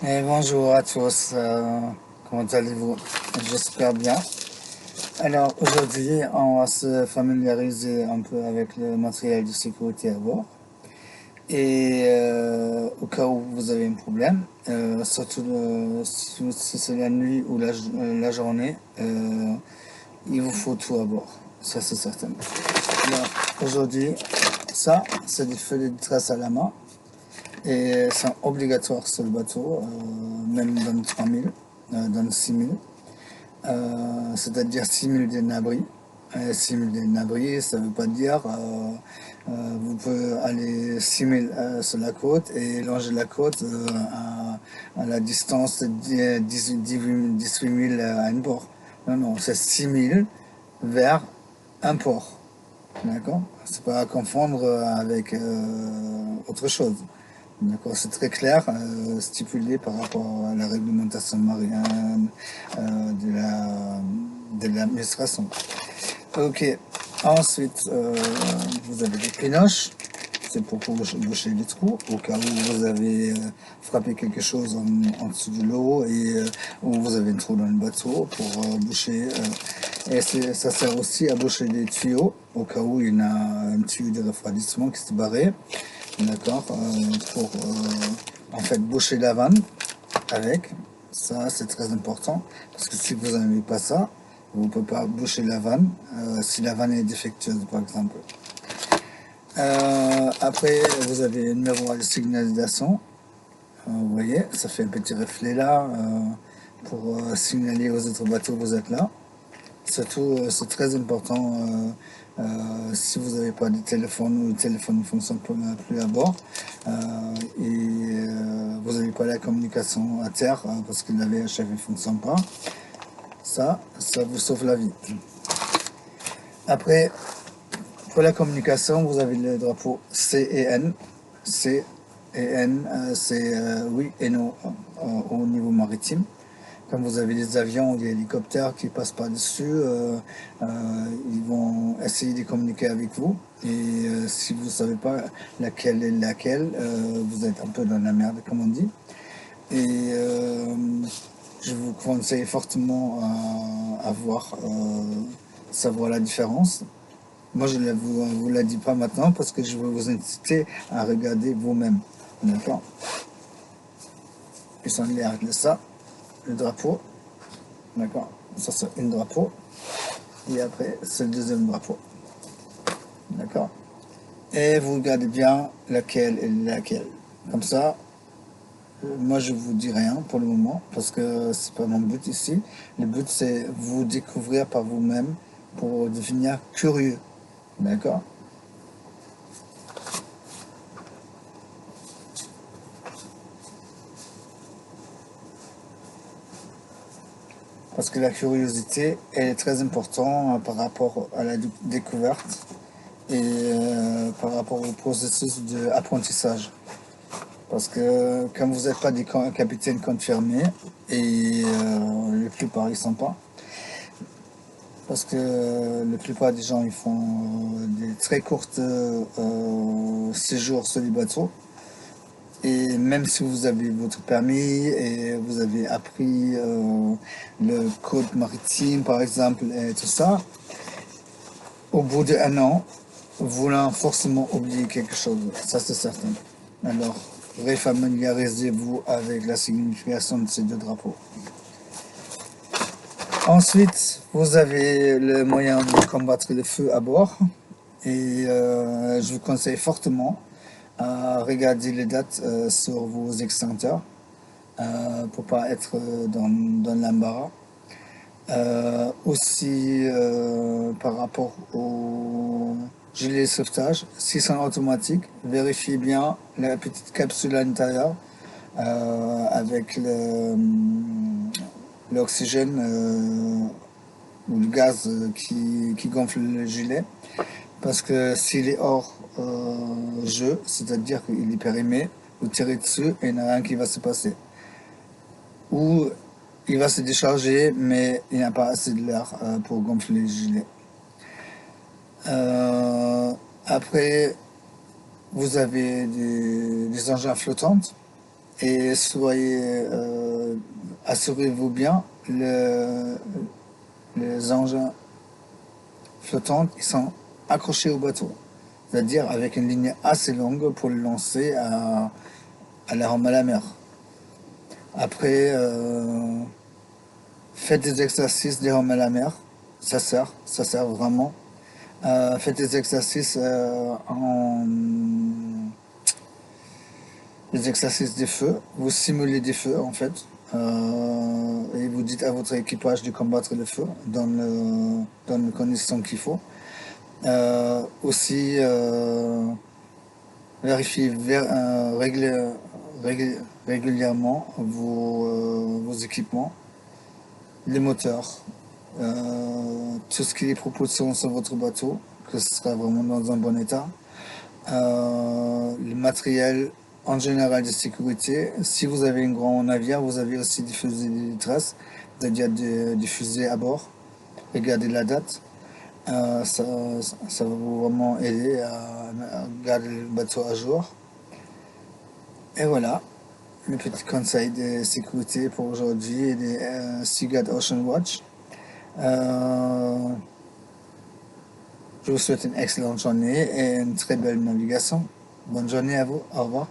Et bonjour à tous, comment allez-vous? J'espère bien. Alors aujourd'hui, on va se familiariser un peu avec le matériel de sécurité à bord. Et au cas où vous avez un problème, surtout si c'est la nuit ou la journée, il vous faut tout à bord, ça c'est certain. Alors aujourd'hui, ça c'est des feux de détresse à la main. Et c'est obligatoire sur le bateau, même dans le 3000, dans le 6000, c'est-à-dire 6000 d'abri. 6000 d'abri, ça ne veut pas dire vous pouvez aller 6000 sur la côte et longer la côte à la distance de 18 000 à un port. Non, non, c'est 6000 vers un port. D'accord? C'est pas à confondre avec autre chose. D'accord, c'est très clair, stipulé par rapport à la réglementation marine de l'administration. Ok, ensuite, vous avez des pinoches, c'est pour boucher les trous, au cas où vous avez frappé quelque chose en dessous de l'eau et où vous avez un trou dans le bateau pour boucher. Et ça sert aussi à boucher des tuyaux, au cas où il y a un tuyau de refroidissement qui s'est barré. D'accord, pour en fait boucher la vanne avec, ça c'est très important, parce que si vous n'avez pas ça, vous ne pouvez pas boucher la vanne, si la vanne est défectueuse par exemple. Après, vous avez un miroir de signalisation, vous voyez, ça fait un petit reflet là, pour signaler aux autres bateaux que vous êtes là. Surtout, c'est très important si vous n'avez pas de téléphone ou le téléphone ne fonctionne plus à bord et vous n'avez pas la communication à terre parce que la VHF ne fonctionne pas. Ça vous sauve la vie. Après, pour la communication, vous avez le drapeau C et N. C et N, c'est oui et non au niveau maritime. Comme vous avez des avions ou des hélicoptères qui passent par-dessus, ils vont essayer de communiquer avec vous. Et si vous ne savez pas laquelle est laquelle, vous êtes un peu dans la merde, comme on dit. Et je vous conseille fortement à voir, savoir la différence. Moi, je ne vous la dis pas maintenant parce que je veux vous inciter à regarder vous-même. D'accord? Ils sont l'air de ça, le drapeau. D'accord? Ça, c'est un drapeau. Et après, c'est le deuxième drapeau. D'accord? Et vous regardez bien laquelle est laquelle. Comme ça, moi, je vous dis rien pour le moment, parce que c'est pas mon but ici. Le but, c'est vous découvrir par vous-même pour devenir curieux. D'accord? Parce que la curiosité est très importante par rapport à la découverte et par rapport au processus d'apprentissage. Parce que comme vous n'êtes pas des capitaines confirmés, et la plupart ils sont pas, parce que la plupart des gens ils font des très courtes séjours sur les bateaux, et même si vous avez votre permis et vous avez appris le code maritime par exemple et tout ça, au bout d'un an, vous allez forcément oublier quelque chose, ça c'est certain. Alors, réfamiliarisez-vous avec la signification de ces deux drapeaux. Ensuite, vous avez le moyen de combattre le feu à bord. Et je vous conseille fortement à regarder les dates sur vos extincteurs pour pas être dans l'embarras. Aussi, par rapport au gilet de sauvetage, si c'est automatique, vérifiez bien la petite capsule à l'intérieur avec l'oxygène ou le gaz qui gonfle le gilet. Parce que s'il est hors jeu, c'est-à-dire qu'il est périmé, vous tirez dessus et il n'y a rien qui va se passer. Ou il va se décharger, mais il n'y a pas assez de l'air pour gonfler le gilet. Après, vous avez des engins flottants et assurez-vous bien, les engins flottants, ils sont accrochés au bateau, c'est-à-dire avec une ligne assez longue pour le lancer à la rampe à la mer. Après, faites des exercices des rames à la mer, ça sert vraiment. Faites des exercices des exercices des feux, vous simulez des feux en fait, et vous dites à votre équipage de combattre le feu dans les conditions qu'il faut. Aussi, vérifiez régulièrement vos équipements, les moteurs, tout ce qui est propulsion sur votre bateau, que ce sera vraiment dans un bon état. Le matériel en général de sécurité. Si vous avez un grand navire, vous avez aussi des fusées de détresse, c'est-à-dire des fusées à bord. Regardez la date. Ça, ça va vous vraiment aider à garder le bateau à jour. Et voilà, le petit conseil de sécurité pour aujourd'hui et des Seagull Ocean Watch. Je vous souhaite une excellente journée et une très belle navigation. Bonne journée à vous. Au revoir.